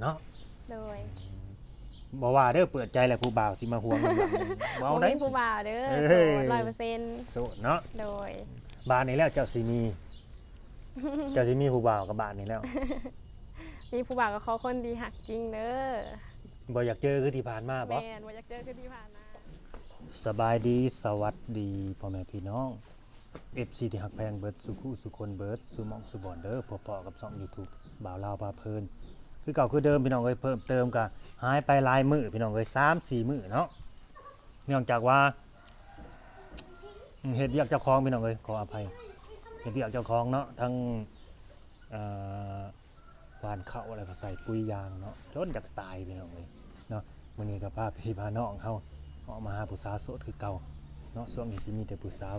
เนาะโดยบ่ว่าเด้อเปิดใจแหละผู้บ่าวสิมาห่วงนำหลังเว้า บ่ ได้ มีผู้บ่าวเด้อ เอ้ โส ย ด100% โสดเนาะ โดย บ้านนี้แล้วเจ้าสิมี เจ้าสิมีผู้บ่าวกับบ้านนี้แล้ว มีผู้บ่าวก็ขอคนดีหักจริงเด้อ บ่อยากเจอคือที่ผ่านมาบ่ แม่นบ่อยากเจอคือที่ผ่านมา สบายดีสวัสดีพ่อแม่พี่น้อง FC ที่ฮักแพงเบิดสุขุสุคนเบิดสุหมองสุบอนเด้อพอๆกับช่อง YouTube บ่าวลาวพาเพลินคือเก่าคือเดิมพี่น้องเอ้ยเพิ่มเติมก็หายไปหลายมื้อพี่น้องเอ้ย3-4 มื้อเนาะเนื่องจากว่าเฮ็ดเวียกเจ้าของพี่น้องเอ้ยขออภัยเฮ็ดเวียกเจ้าของเนาะทั้งเอ่อหว่านข้าวอะไรก็ใส่ปุ๋ยยางเนาะจนจะตายพี่น้องเอ้ยเนาะมื้อนี้ก็พาพี่พาน้องเฮาออกมาหาผู้สาวโสดคือเก่าเนาะช่วงนี้สิมีแต่ผู้สาว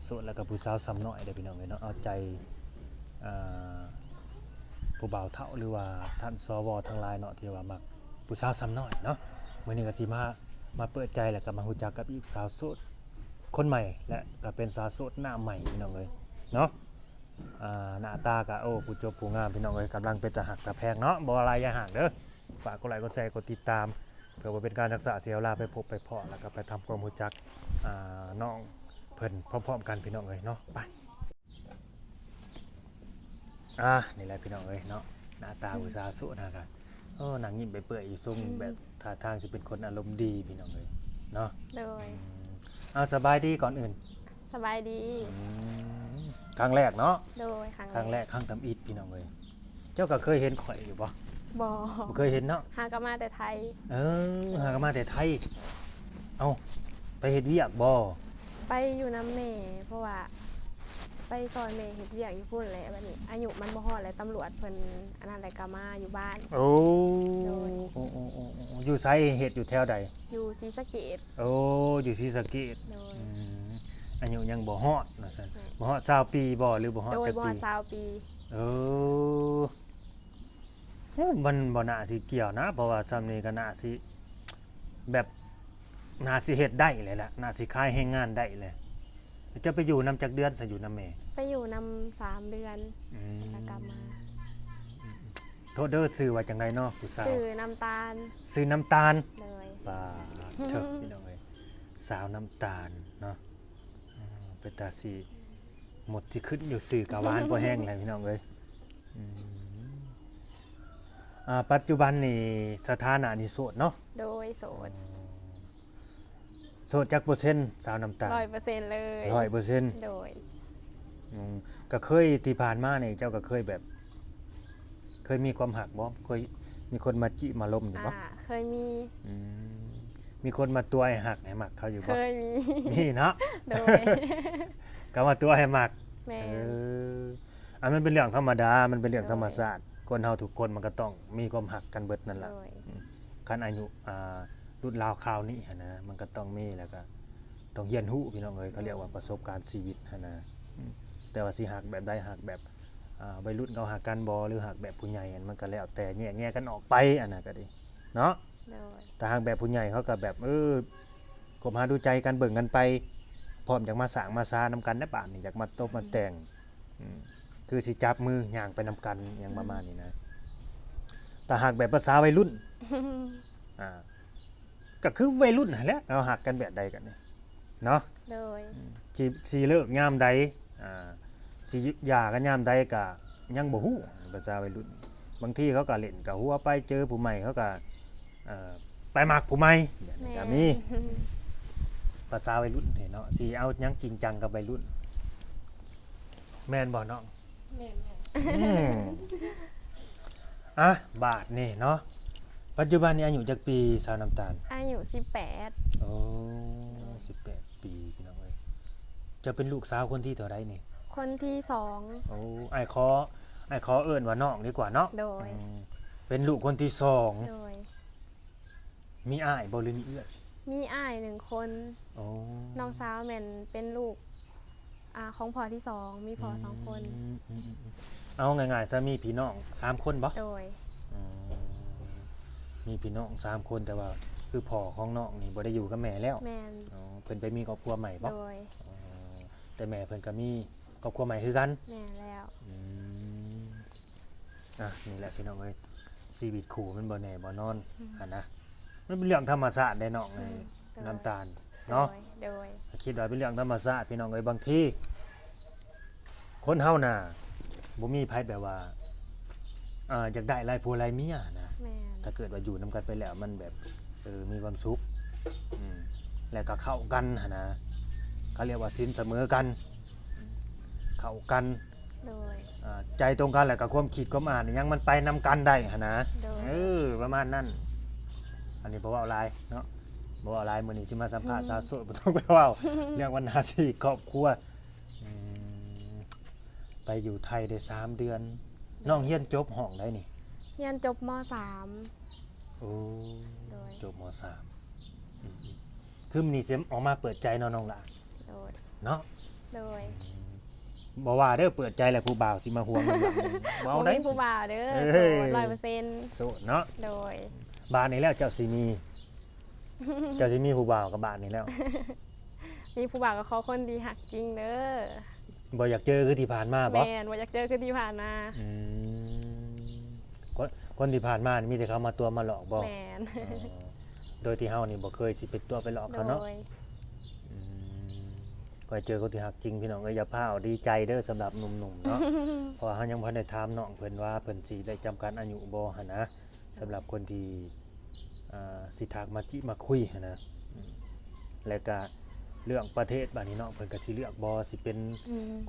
โสดแล้วก็ผู้สาวซ้ำน้อยเด้อพี่น้องเอ้ยเนาะเอาใจอ่าผู้บ่าวเฒ่าหรือว่าท่านสวทั้งหลายเนาะที่ว่ามักผู้สาวซ้ำน้อยเนาะมื้อนี้ก็สิมาเปิดใจแล้วก็มารู้จักกับอีกสาวโสดคนใหม่และก็เป็นสาวโสดหน้าใหม่พี่น้องเอ้ยเนาะหน้าตาก็โอ้ผู้จบผู้งามพี่น้องเอ้ยกำลังเป็นตาหักตาแพงเนาะบ่อะไรอย่าห่างเด้อฝากกดไลค์กดแชร์กดติดตามเพื่อบ่เป็นการรักษาเสียเวลาไปพบไปเพาะแล้วก็ไปทำความรู้จักน้องเพิ่นพร้อมๆกันพี่น้องเอ้ยเนาะไปนี่แหละพี่น้องเอ้ยเนาะหน้าตาผู้สาวโสดนะครับนางยิ้มไปเปื่อยอยู่ทรงแบบท่าทางสิเป็นคนอารมณ์ดีพี่น้องเอ้ยเนาะ โดย สบายดีก่อนอื่น สบายดี ครั้งแรกเนาะ โดย ครั้งแรกครั้งทำอิฐพี่น้องเลยเจ้าก็เคยเห็นข่อยอยู่บ่ บ่ เคยเห็นเนาะ หาก็มาแต่ไทย หากันมาแต่ไทยเอาไปเฮ็ดเวียกบ่ ไปอยู่น้ำแม่เพราะว่าไปซอยแม่เฮ็ดเวียกอยู่พุ่นแหละบัดนี้อายุมันบ่ฮอดแล้วตำรวจเพิ่นอันนั้นแหละก็มาอยู่บ้าน โอ้ โดย อยู่ไสเฮ็ดอยู่แถวใด อยู่ศรีสะเกษ โอ้อยู่ศรีสะเกษ โดย อายุยังบ่ฮอดว่าซั่นบ่ฮอด20ปีบ่หรือบ่ฮอด โดย จัก บ่ ปี 20ปี เออมันบ่น่าสิเกี่ยวนะ เพราะว่าซ้ำนี้ก็น่าสิแบบน่าสิเฮ็ดได้เลยล่ะน่าสิขายแรงงานได้เลยจะไปอยู่นำจักเดือนซะอยู่นำแม่ ไปอยู่นำ3เดือนแล้วกลับมา โทษเด้อซื้อว่าจังไดเนาะผู้สาว ซื้อน้ำตาล ซื้อน้ำตาล เลย ปาเถอะพี่น้องเอ้ยสาวน้ำตาลเนาะเป็นตาสิหมดสิขึ้นอยู่ซื้อกะหวานบ่แห้งเลยพี่น้องเอ้ยปัจจุบันนี่สถานะนี่โสดเนาะ โดยโสด โสดจักเปอร์เซ็นต์สาวน้ำตาล 100%เลย 100% โดย ก็เคยที่ผ่านมานี่เจ้าก็เคยแบบ เคยมีความหักบ่เคยมีคนมาจิมาล้มอยู่บ่ เคยมี มีคนมาตัวให้หักให้หมักเขาอยู่ เค บ่ ยมี มีเนาะ โดย ก็มาตัวให้หมัก แม่ อันมันเป็นเรื่องธรรมดามันเป็นเรื่องธรรมชาติคนเฮาทุกคนมันก็ต้องมีความหักกันเบิดนั่น โด ล่ะ ย คันอายุรุ่นราวคราวนี้หั้นนะมันก็ต้องมีแล้วก็ต้องเรียนรู้พี่น้องเอ้ยเขาเรียกว่าประสบการณ์ชีวิตหั้นนะแต่ว่าสิหักแบบใดหักแบบวัยรุ่นเขาหักกันบ่หรือหักแบบผู้ใหญ่อันมันก็แล้วแต่แยกกันออกไปอันน่ะก็ดีเนาะ โดย แต่หักแบบผู้ใหญ่เขาก็แบบคบหาดูใจกันเบิ่งกันไปพร้อมอยากมาสร้างมาซานำกันได้ป่านนี่อยากมาตบมาแต่งคือสิจับมือย่างไปนำกันอย่างประมาณนี้นะแต่หักแบบภาษาวัยรุ่นก็คือวัยรุ่นนั่นแหละเอาหักกันแบบใดกันนี่เนาะ โดย สิเลิกยามใดสิหย่ากันยามใดก็ยังบ่ฮู้ภาษาวัยรุ่นบางทีเขาก็เล่นกับหัวไปเจอผู้ใหม่เขาก็ไปมักผู้ใหม่แบบนี้ก็มีภาษาวัยรุ่นเห็นเนาะสิเอายังจริงจังกับวัยรุ่นแม่นบ่น้อง แม่ บาทนี่เนาะปัจจุบันนี้อายุจักปีสาวน้ำตาล อายุ18 โอ้18 ปีพี่น้องเอ้ยจะเป็นลูกสาวคนที่เท่าไรนี่ คนที่2 โอ้ไอ้ขอเอิ้นว่าน้องดีกว่าเนาะ โดย เป็นลูกคนที่สอง โดย มีอ้ายบ่หรือมีเอื้อย มีอ้าย1คน โอ้ น้องสาวแม่นเป็นลูกของพ่อที่2มีพ่อ2คน เอาง่ายๆซะมีพี่น้อง3คนบ่ โดย มีพี่น้อง3คนแต่ว่าคือพ่อของน้องนี่บ่ได้อยู่กับแม่แล้ว แม่น เพิ่นไปมีครอบครัวใหม่บ่ โดย แต่แม่เพิ่นก็มีครอบครัวใหม่คือกัน แม่นแล้ว นี่แหละพี่น้องเอ้ย ชีวิตคู่มันบ่แน่บ่นอนหั่นนะมันเป็นเรื่องธรรมชาติได้น้องเอ้ยน้ำตาลเนาะ โดย คิดว่าเป็นเรื่องธรรมชาติพี่น้องเอ้ยบางทีคนเฮาน่ะบ่มีไผแบบว่าอยากได้หลายผัวหลายเมียนะ แม่น ถ้าเกิดว่าอยู่นํกันไปแล้วมันแบบมีความสุขแล้วก็เข้ากันหั่นนะเขาเรียกว่าสินเสมอกันเข้ากัน โดย ใจตรงกันแล้วก็ความคิดความอ่านนี่ยังมันไปนำกันได้หั่นนะ โดย ประมาณนั้นอันนี้บ่เว้าหลายเนาะบ่เว้าหลายมื้อนี้สิมาสัมภาษณ์สาวโสดบ่ต้องไปเว้า เรื่องวันหน้าที่ครอบครัวไปอยู่ไทยได้3 เดือนน้องเรียนจบห้องได้นี่ เรียนจบม โอ้ โดย จบม3คือมื้อนี้สิออกมาเปิดใจเนาะน้องหล่ะ .3 โดย เนาะ โดย บ่ว่าเด้อเปิดใจแล้วผู้บ่าวสิมาห่วงมันหลังบ่เอา บ่ ได้ มีผู้บ่าวเด้อ เอ้ โส ย ด 100% โสดเนาะ โดย บ้านนี้แล้วเจ้าสิมี เจ้าสิมีผู้บ่าวกับบ้านนี้แล้ว มีผู้บ่าวก็ขอคนดีหักจริงเด้อ บ่อยากเจอคือที่ผ่านมาบ่ แม่นบ่อยากเจอคือที่ผ่านมา อืมคนที่ผ่านมานี่มีแต่เขามาตัวมาหลอกบ่ แม่น โดยที่เฮานี่บ่เคยสิเป็นตัวไปหลอก โด เขาเนาะ ย อืมก็เจอคนที่ฮักจริงพี่น้องเอ้ยอย่าพาเอาดีใจเด้อสำหรับหนุ่มๆเนาะ เพราะว่าเฮายังบ่ทันได้ถามน้องเพิ่นว่าเพิ่นสิได้จำกัดอายุบ่หั่นนะสำหรับคนที่สิทักมาจิมาคุยหั่นนะแล้วก็เรื่องประเทศบัดนี้เนาะเพิ่นก็สิเลือกบ่สิเป็น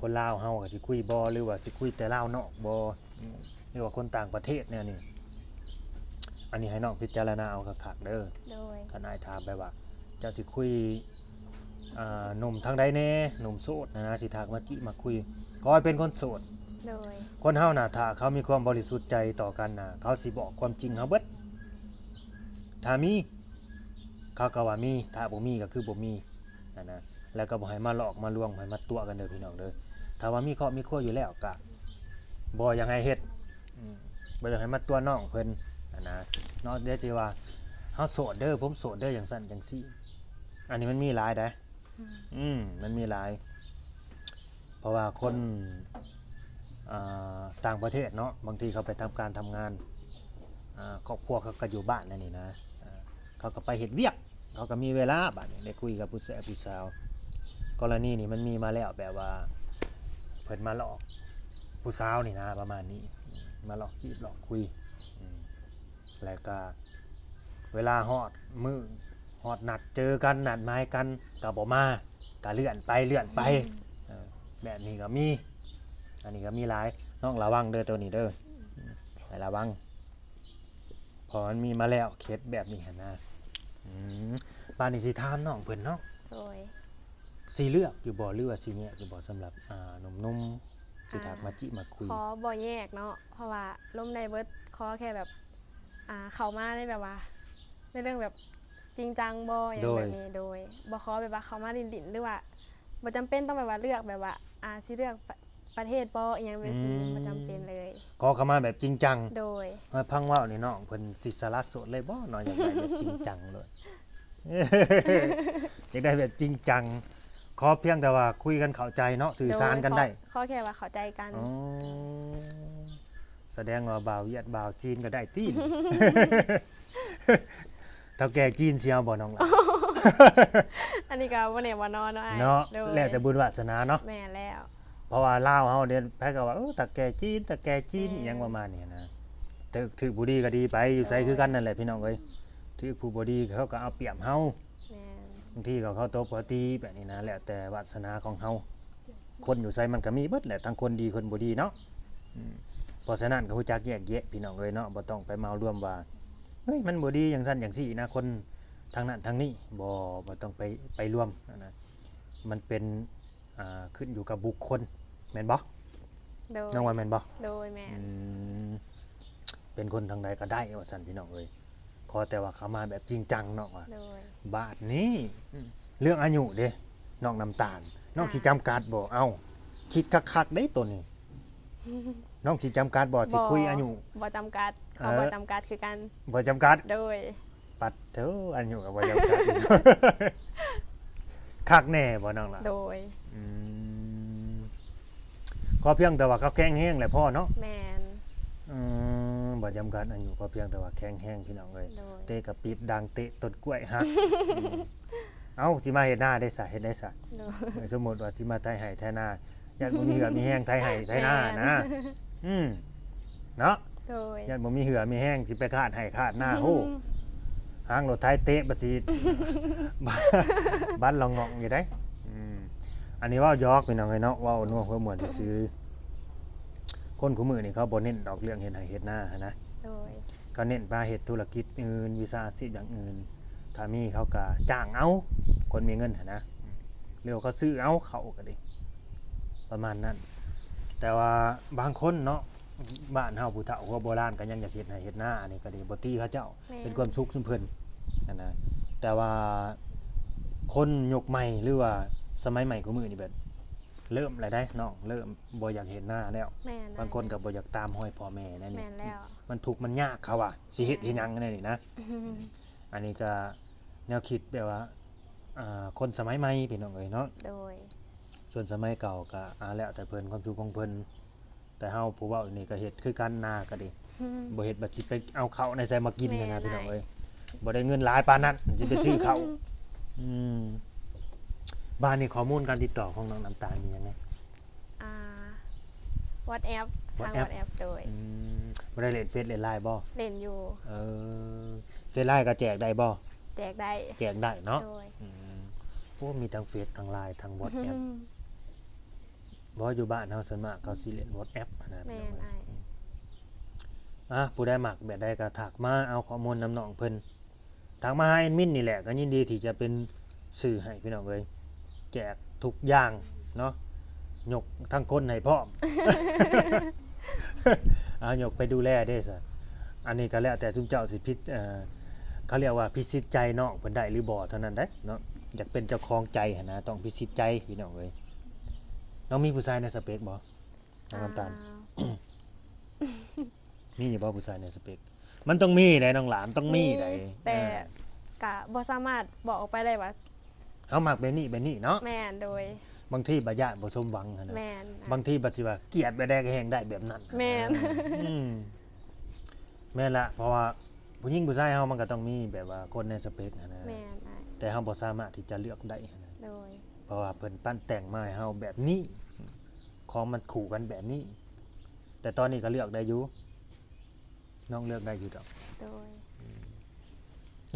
คนลาวเฮาก็สิคุยบ่หรือว่าสิคุยแต่ลาวนอกบ่หรือว่าคนต่างประเทศเนี่ยนี่อันนี้ให้น้องพิจารณาเอาคักๆเด้อ โดย ถ้านายถามไปว่าเจ้าสิคุยหนุ่มทางใดแน่หนุ่มโสดนะสิทักมาจิมาคุยขอให้เป็นคนโสด โดย คนเฮาน่ะถ้าเขามีความบริสุทธิ์ใจต่อกันน่ะเขาสิบอกความจริงเฮาเบิดถ้ามีเขาก็ว่ามีถ้าบ่มีก็คือบ่มีนะแล้วก็บ่ให้มาหลอกมาลวงบ่ให้มาตัวกันเด้อพี่น้องเด้อถ้าว่ามีครอบมีครัวอยู่แล้วก็บ่อยากให้เฮ็ดบ่อยากให้มาตัวน้องเพิ่นนะเนาะเดี๋ยวสิว่าเฮาโสดเด้อผมโสดเด้อจังซั่นจังซี่อันนี้มันมีหลายเด้มันมีหลายเพราะว่าคนต่างประเทศเนาะบางทีเขาไปทำการทำงานครอบครัวเขาก็อยู่บ้านนั่นนี่นะเขาก็ไปเฮ็ดเวียกเขาก็มีเวลาบัดนี้ได้คุยกับผู้แสผู้สาวกรณีนี่มันมีมาแล้วแบบว่าเพิ่นมาหลอกผู้สาวนี่นะประมาณนี้มาหลอกจีบหลอกคุยแล้วก็เวลาฮอดมื้อฮอดนัดเจอกันนัดหมายกันก็บ่มาก็เลื่อนไปแบบนี้ก็มีอันนี้ก็มีหลายน้องระวังเด้อตัวนี้เด้อให้ระวังพอมันมีมาแล้วเคสแบบนี้หั่นนะบ้านนี้สิถามน้องเพิ่นเนาะ โดย สิเลือกอยู่บ่หรือว่าสิแยกอยู่บ่สำหรับหนุ่มๆสิทักมาจิมาคุย ขอบ่แยกเนาะเพราะว่าล้มในเบิดขอแค่แบบเข้ามาในแบบว่าในเรื่องแบบจริงจังบ่อย่างแบบนี้โดยบ่ขอแบบว่าเข้ามาดินหรือว่าบ่จำเป็นต้องแบบว่าเลือกแบบว่าสิเลือกประเทศบ่อีหยังแบบนี้บ่จำเป็นเลย ขอเข้ามาแบบจริงจัง โดย มาพังเว้านี่น้องเพิ่นสิสละโสดเลยบ่น้อยอยากได้แบบจริงจังเลย อยากได้แบบจริงจังขอเพียงแต่ว่าคุยกันเข้าใจเนาะสื่อสารกันได้ ขอแค่ว่าเข้าใจกัน อ๋อแสดงว่าบ่าวเวียดบ่าวจีนก็ได้ตีน เท่าแก่จีนเสียวบ่น้องล่ะ อันนี้ก็บ่แน่บ่นอนเนาะอ้าย เนาะ โดย แล้วแต่บุญวาสนาเนาะ แม่นแล้ว เพราะว่าลาวเฮาเด่นแพ้ก็ว่าตะแก่จีนตะแก่จีนอหยังประมาณนี้นะถือผู้ดีก็ดีไปอยู่ไสคือกันนั่นแหละพี่น้องเอ้ยถือผู้บ่ดีเขาก็เอาเปรียบเฮา แม่น บางทีก็เขาตบเขาตีแบบนี้นะแล้วแต่วาสนาของเฮาคนอยู่ไสมันก็มีเบิดแหละทั้งคนดีคนบ่ดีเนาะเพราะฉะนั้นก็รู้จักแยกแยะพี่น้องเอ้ยเนาะบ่ต้องไปเมารวมว่าเฮ้ยมันบ่ดีอย่างซั่นอย่างซี่นะคนทางนั้นทางนี้บ่ต้องไปรวมนะมันเป็นขึ้นอยู่กับบุคคลแม่นบ่ โดย น้องว่าแม่นบ่ โดยแม่น เป็นคนทางใดก็ได้ว่าซั่นพี่น้องเอ้ยขอแต่ว่าเขามาแบบจริงจังเนาะว่า โดย บาทนี้เรื่องอายุเด้น้องน้ำตาลน้องสิจำกัดบ่เอ้าคิดคักๆเด้ตัวนี้ น้องสิจำกัดบ่สิคุยอายุ บ่จำกัดเขาบ่จำกัดคือกัน บ่จำกัด โดย ปัดเถอะอายุก็บ่จำกัด คักแน่บ่น้องล่ะ โดย อืมขอเพียงแต่ว่าเขาแข็งแรงแหละพ่อเนาะ แมน บ่ บ่จำกัดอายุก็เพียงแต่ว่าแข็งแรงพี่น้องเอ้ย โดย เตะกับปีบดังเตะต้นกล้วยฮักเอ้าสิมาเฮ็ดหน้าได้ซะเฮ็ดได้ซะ โดย สมมุติว่าสิมาไถไห้ไถนาญาติบ่มีเหือมีแห้งไถไห้ไถนานะเนาะ โดย ญาติบ่มีเหือมีแห้งสิไปคาดไห้คาดหน้าโหหางรถไถเตะบัดสิ บ้านลองงองอยู่ได้อันนี้เว้ายอกพี่น้องเอ้ยเนาะเว้านัวเพื่อม่วนซื่อคนคู่มือนี่เขาบ่เน้นดอกเรื่องเฮ็ดไห้เฮ็ดนาหันนะ โดย ก็เน้นมาเฮ็ดธุรกิจอื่นวิชาชีพอย่างอื่นถ้ามีเขาก็จ้างเอาคนมีเงินหันนะเรียกว่าเขาซื้อเอาเขาก็ดีประมาณนั้น แต่ว่าบางคนเนาะบ้านเฮาผู้เฒ่าผู้โบราณก็ยังอยากเฮ็ดให้เฮ็ดนาอันนี้ก็ดีบ่ตีเขาเจ้า แม่ เป็นความสุขซุมเพิ่นนะแต่ว่าคนยุคใหม่หรือว่าสมัยใหม่ของมื้อนี่แบบเริ่มแล้วได้น้องเริ่มบ่อยากเฮ็ดนาแล้ว แม่น บางคนก็บ่อยากตามห้อยพ่อแม่นั่นนี่ แม่นแล้ว มันทุกข์มันยากเขาว่าสิเฮ็ดเฮ็ดหยังนั่นนี่นะ อันนี้ก็แนวคิดแบบว่าคนสมัยใหม่พี่น้องเอ้ยเนาะ โดย ส่วนสมัยเก่าก็แล้วแต่เพิ่นความสุขของเพิ่นแต่เฮาผู้เว้านี่ก็เฮ็ดคือกันนาก็ดีบ่เฮ็ดบัดสิไปเอาข้าวในใส่มากินนะพี่น้องเอ้ยบ่ได้เงินหลายปานนั้นสิไปซื้อข้าวบ้านนี่ข้อมูลการติดต่อของน้องน้ำตาลมีหยังไง WhatsApp ทาง WhatsApp WhatsApp โดย บ่ได้เล่นเฟซเล่นไลน์บ่ เล่นอยู่ เฟซไลน์ก็แจกได้บ่ แจกได้ แจกได้เนาะ โดย พวกมีทั้งเฟซทั้งไลน์ทั้ง WhatsApp บ่อยู่บ้านเฮาส่วนมากเขาสิเล่น WhatsApp นะ แม่ พี่น้อง น เอ้ย อ้าย ผู้ได้มักแบบใดก็ทักมาเอาข้อมูลน้ำน้องเพิ่นทักมาหาแอดมินนี่แหละก็ยินดีที่จะเป็นสื่อให้พี่น้องเอ้ยแจกทุกอย่างเนาะยกทั้งคนให้พร้อม ยกไปดูแลเด้ซะอันนี้ก็แล้วแต่ซุมเจ้าสิพิจเขาเรียกว่าพิชิตใจน้องเพิ่นได้หรือบ่เท่านั้นเด้เนาะอยากเป็นเจ้าของใจหั่นนะต้องพิชิตใจพี่น้องเอ้ยน้องมีผู้ชายในสเปคบ่น้องน้ำตาล มีอยู่บ่ผู้ชายในสเปคมันต้องมีได้น้องหลานต้องมีได้ แต่กะบ่สามารถบอกออกไปได้ว่า เฮามักแบบนี้แบบนี้เนาะ แม่นโดย บางทีบ่ญาติบ่สมหวังหั่นนะ แม่น บางทีบัดสิว่าเกลียดไปได้ก็แฮงได้แบบนั้น แม่น อืมแม่นละเพราะว่าผู้หญิงผู้ชายเฮามันก็ต้องมีแบบว่าคนในสเปคหั่นนะ แม่นอ้าย แต่เฮาบ่สามารถที่จะเลือกได้หั่นนะ โดย เพราะว่าเพิ่นปั้นแต่งมาให้เฮาแบบนี้ของมันคู่กันแบบนี้ แต่ตอนนี้ก็เลือกได้อยู่น้องเลือกได้อยู่ดอก โดย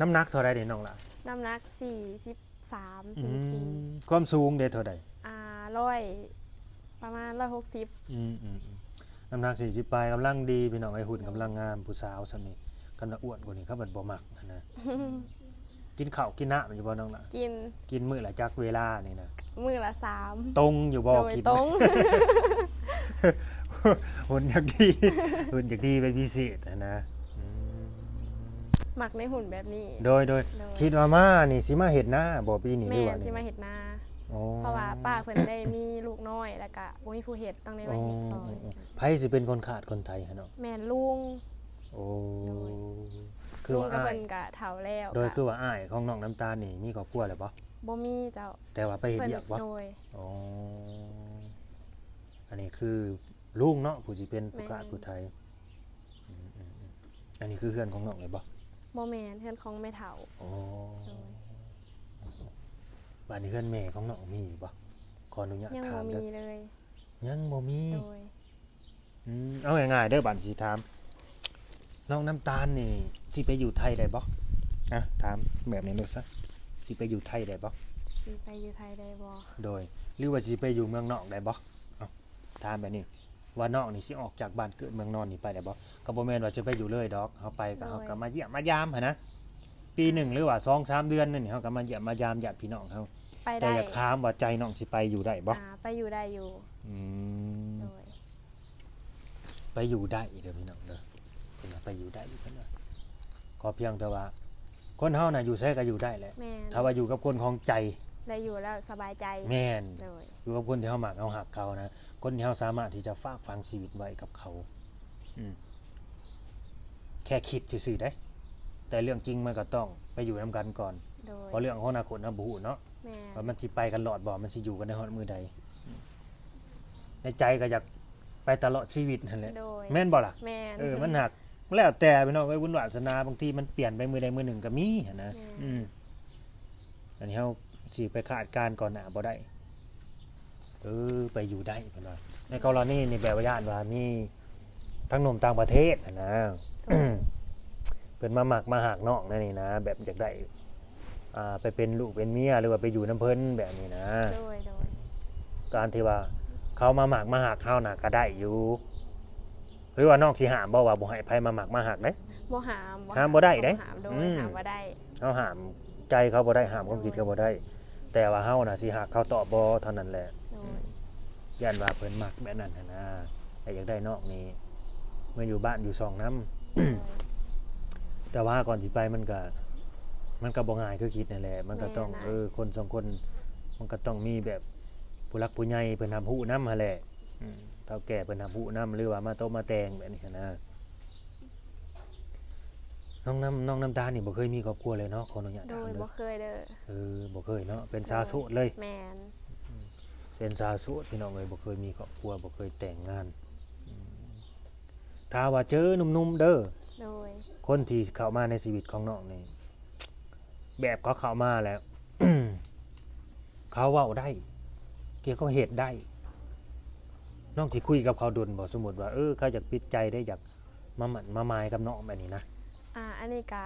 น้ำหนักเท่าใดเด้น้องล่ะ น้ำหนัก43 44 ความสูงเด้เท่าใด ร้อยประมาณ160 น้ำหนัก40ปลายกำลังดีพี่น้องไอ้หุ่นกำลังงามผู้สาวซั่นนี่กำลังอ้วนกว่านี้เขาบัดบ่มักหั้นนะ กินข้าวกินน้ำอยู่บ่น้องล่ะ กิน กินมื้อละจักเวลานี่นะ มื้อละ3 ตรงอยู่บ่ โดย กิน ตรง หุ่นอยากดี หุ่นอยากดีเป็นพิเศษอะนะอืม หมักในหุ่นแบบนี้ โดยคิดว่ามานี่สิมาเฮ็ดนาบ่ปีนี้หรื แม่ อว่า สิมาเฮ็ดนา อ๋อ เพราะว่าป้าเพิ่นได้มีลูกน้อยแล้วก็บ่มีผู้เฮ็ดต้องได้มาเฮ็ดซอย ไผสิเป็นคนขาดคนไทยฮะเนาะ แม่นลุง โอ้ โดย คือ ลุง ว่า กับ อ้า เพิ่ ย นก็เฒ่าแล้ว โดย ก็ คือว่าอ้ายของน้องน้ำตาลนี่มีครอบครัวแล้วบ่ บ่มีเจ้า แต่ว่าไปเฮ็ด เพิ่น เวียกบ่ โดย อ๋ออันนี้คือลุงเนาะผู้สิเป็นผู้ขาดผู้ไทยอันนี้คือเพื่อนของน้องเลยบ่ บ่แม่นเพื่อนของแม่เฒ่า อ๋อ โดย บ้านนี้เพื่อนแม่ของน้องมีอยู่บ่ขออนุญาต ยัง ถา บ่ ม มี เด้อ เลย ยังบ่มี โดย เอาง่ายๆเด้อบัดสิถามน้องน้ำตาลนี่สิไปอยู่ไทยได้บ่นะถามแบบนี้ดูซะสิไปอยู่ไทยได้บ่ สิไปอยู่ไทยได้บ่ โดยหรือว่าสิไปอยู่เมืองนอกได้บ่เอ้าถามแบบนี้ว่าน้องนี่สิออกจากบ้านเกิดเมืองนอนนี่ไปได้บ่ก็บ่แม่นว่าสิไปอยู่เลยดอกเฮาไปก็เฮาก็มาเยี่ยมมายามหั่นนะปีหนึ่งหรือว่า 2-3 เดือนนั่นนี่เฮาก็มาเยี่ยมมายามญาติพี่น้องเฮา ไป แต่ ได้ อยากถามว่าใจน้องสิไปอยู่ได้บ่ ไปอยู่ได้อยู่ อืม โดย ไปอยู่ได้เด้อพี่น้องเด้อเพิ่นว่าไปอยู่ได้อยู่เพิ่นว่าขอเพียงแต่ว่าคนเฮาน่ะอยู่ไสก็อยู่ได้แหละ แม่น ถ้าว่าอยู่กับคนของใจ ได้อยู่แล้วสบายใจ แม่น โดย อยู่กับคนที่เฮามักเฮาฮักเขานะคนที่เฮาสามารถที่จะฝากฝังชีวิตไว้กับเขาแค่คิดซื่อๆได้ แต่เรื่องจริงมันก็ต้องไปอยู่นํกันก่อน โดย เพราะเรื่องของอนาคตน่ะบ่ฮู้เนาะ แม่น ว่ามันสิไปกันรอดบ่มันสิอยู่กันได้ฮอดมื้อใดในใจก็อยากไปตลอดชีวิตนั่นแหละ โดย แม่นบ่ล่ะ แม่น มันหัก แล้วแต่พี่น้องเอ้ยบุญวาสนาบางทีมันเปลี่ยนไปมื้อใดมื้อหนึ่งก็มีหันนะอันนี้เฮาสิไปคาดการณ์ก่อนหน้าบ่ได้ไปอยู่ได้เพิ่นว่าในกรณีนี่แบบว่าญาติว่ามีทั้งหนุ่มต่างประเทศหั้นนะ เพิ่นมาหมักมาหากน้องนั่นนี่นะแบบอยากได้ไปเป็นลูกเป็นเมียหรือว่าไปอยู่น้ำเพิ่นแบบนี้นะ โดย การที่ว่าเขามาหมักมาหากเฮาน่ะก็ได้อยู่หรือว่านอกสิห้ามบ่ว่าบ่ให้ไผมาหมักมาหากเด้ บ่หาม ห้ามบ่ได้เด้ หามโดยหามบ่ได้ เฮาห้ามใจเขาบ่ได้ห้ามความคิดเขาบ่ได้ แต่ว่าเฮาน่ะสิหักเขาตอบบ่เท่านั้นแหละ โดย ย่านว่าเพิ่นมักแบบนั้นหั้นนะแต่อยากได้นอกนี่เมื่ออยู่บ้านอยู่ซองน้ำ แต่ว่าก่อนสิไปมันก็บ่ง่ายคือคิดนั่นแหละมันก็ต้องคนสองคนมันก็ต้องมีแบบผู้รักผู้ใหญ่เพิ่นทำฮู้นำหั่นแหละเฒ่าแก่เพิ่นทำฮู้นำหรือว่ามาโตมาแต่งแบบนี้หั้นนะน้องน้ำตาลนี่บ่เคยมีครอบครัวเลยเนาะขออนุญาต โด ถาม ย เด้ บ่ อ เคยเด้อ บ่เคยเนาะเป็นสาวโสดเลย แม่น เป็นสาวโสดพี่น้องเอ้ยบ่เคยมีครอบครัวบ่เคยแต่งงานถ้าว่าเจอหนุ่มๆเด้อ โดย คนที่เข้ามาในชีวิตของน้องนี่แบบเขาเข้ามาแล้ว เขาเว้าได้เกี่ยวกับเหตุได้ น้องสิคุยกับเขาดนบ่สมมุติว่าเขาอยากปิดใจได้อยากมาหมั่นมามายกับน้องแบบนี้นะ อันนี้ก็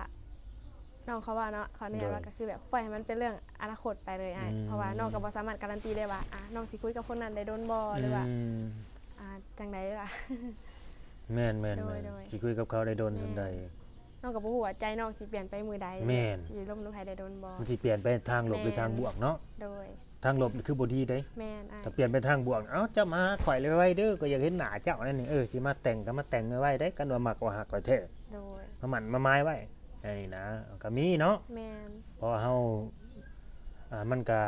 น้องเขาว่าเนาะเขาเนี่ยว่าก็คือแบบปล่อยให้มันเป็นเรื่องอนาคตไปเลยเพราะว่าน้องก็บ่สามารถการันตีได้ว่าน้องสิคุยกับคนนั้นได้โดนบ่หรือว่าจังไดล่ะ แม่น โดย สิคุยกับเขาได้โดนจังใด น้องก็บ่ฮู้ว่าใจน้องสิเปลี่ยนไปมื้อใด แม่น สิล้มลุกให้ได้โดนบ่ มันสิเปลี่ยนไปทางลบหรือทางบวกเนาะ โดย ทางลบนี่คือบ่ดีเด้ แม่นอ้าย ถ้าเปลี่ยนไปทางบวกเอ้าเจ้ามาข่อยเลยไว้เด้อก็อยากเห็นหน้าเจ้านั่นนี่สิมาแต่งก็มาแต่งไว้ได้กันว่ามักว่าหักก็แท้ โดย มาหมั่นมาไม้ไว้อันนี้นะก็มีเนาะ แม่น เพราะเฮามันก็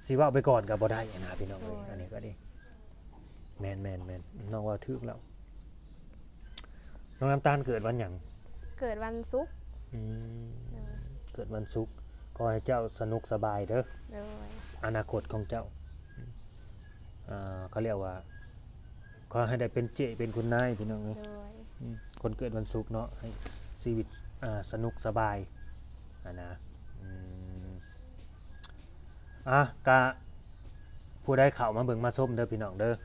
สิเว้าไปก่อนก็บ่ได้นะพี่น้องเอ้ยอันนี้ก็ดีแม่นน้องว่าถูกแล้วน้องน้ำตาลเกิดวันหยัง เกิดวันศุกร์ โดย เกิดวันศุกร์ขอให้เจ้าสนุกสบายเด้อ โดย อนาคตของเจ้าเขาเรียกว่าขอให้ได้เป็นเจเป็นคุณนายพี่น้องเอ้ย โดย คนเกิดวันศุกร์เนาะให้ชีวิตสนุกสบายนะกะผู้ใดเข้ามาเบิ่งมาชมเด้อพี่น้องเด้อ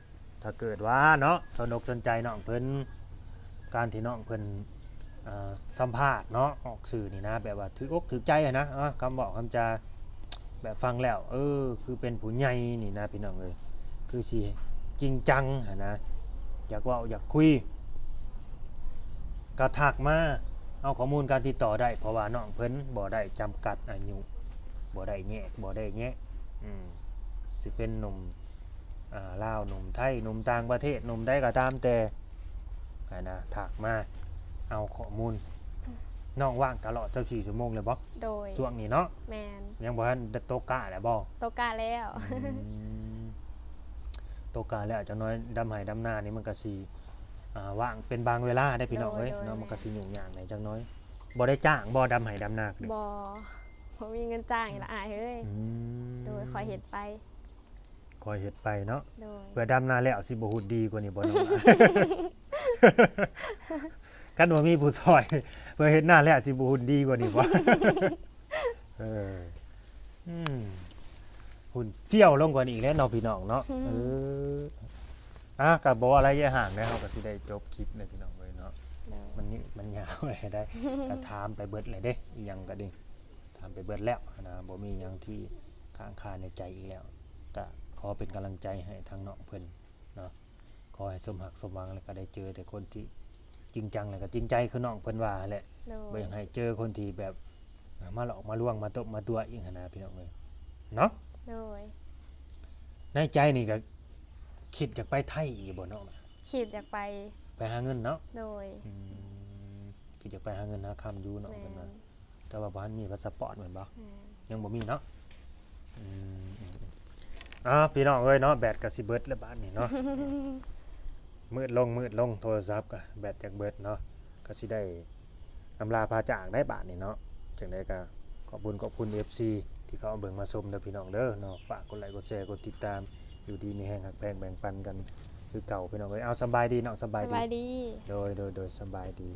ถ้าเกิดว่าเนาะสนุกสนใจน้องเพิ่นการที่น้องเพิ่นสัมภาษณ์เนาะออกสื่อนี่นะแบบว่าถืออกถือใจนะคำบอกคำจาแบบฟังแล้วคือเป็นผู้ใหญ่นี่นะพี่น้องเอ้ยคือสิจริงจังนะอยากเว้าอยากคุยก็ทักมาเอาข้อมูลการติดต่อได้เพราะว่าน้องเพิ่นบ่ได้จำกัดอายุบ่ได้แยกบ่ได้แยะสิเป็นหนุ่มลาวหนุ่มไทยหนุ่มต่างประเทศหนุ่มใดก็ตามแต่นะทักมาเอาข้อมูลน้องว่างตลอด24ชั่วโมงเลยบ่ โดย ช่วงนี้เนาะ แม่น ยังบ่ทันโตกะแล้วบ่ โตกาแล้ว โตกะแล้วจังน้อยดำไห้ดำนานี่มันก็สิว่างเป็นบางเวลาได้พี่น้องเอ้ยเนาะมันก็สิยุ่งยากหน่อยจังน้อยบ่ได้จ้างบ่ดำไห้ดำนาเลย บ่มีเงินจ้างอีกละอายเฮ้ยโดยคอยเฮ็ดไป คอยเฮ็ดไปเนาะ โดย เพื่อดำนาแล้วสิบ่หุ่นดีกว่านี้บ่น้อง คันว่ามีผู้ช่วยเพื่อเฮ็ดหน้าแล้วสิบ่หุ่นดีกว่านี้บ่ หุ่นเฟี้ยวลงกว่านี้อีกแล้วเนาะพี่น้องเนาะก็บ่อะไรอย่าห่างนะเฮาก็สิได้จบคลิปเลยพี่น้องเอ้ยเนาะ โดย มันยาวเลยได้ ก็ถามไปเบิดเลยเด้อีหยังก็ดีถามไปเบิดแล้วนะบ่มีหยังที่ค้างคาในใจอีกแล้วก็ขอเป็นกำลังใจให้ทางน้องเพิ่นเนาะขอให้สมหักสมหวังแล้วก็ได้เจอแต่คนที่จริงจังแล้วก็จริงใจคือน้องเพิ่นว่าแหละ โด บ่ ย อยากให้เจอคนที่แบบมาหลอกมาลวงมาตบมาตัวอีกหั้นนะพี่น้องเอ้ยเนาะ โดย ในใจนี่ก็คิดอยากไปไทยอีกบ่เนาะ คิดอยากไป ไปหาเงินเนาะ โดย คิดอยากไปหาเงินหาคำอยู่เนาะ แม่ เพิ่น น ว่าแต่ว่าบ่ทันมีพาสปอร์ตแม่นบ่ แม่น ยังบ่มีเนาะพี่น้องเอ้ยเนาะแบตก็สิเบิดแล้วบาดนี้เนาะ มืดลงโทรศัพท์ก็แบตจากเบิดเนาะก็สิได้อำลาพาจากได้บาดนี้เนาะจังได๋ก็ขอบคุณ FC ที่เขาเอาเบิ่งมาชมเด้อพี่น้องเด้อเนาะฝากกดไลค์กดแชร์กดติดตามอยู่ดีมีแฮงหักแพงแบ่งปันกันคือ คือเก่าพี่น้องเอ้ยเอาสบายดีเนาะสบาย ส ดี บายดี โดยสบายดี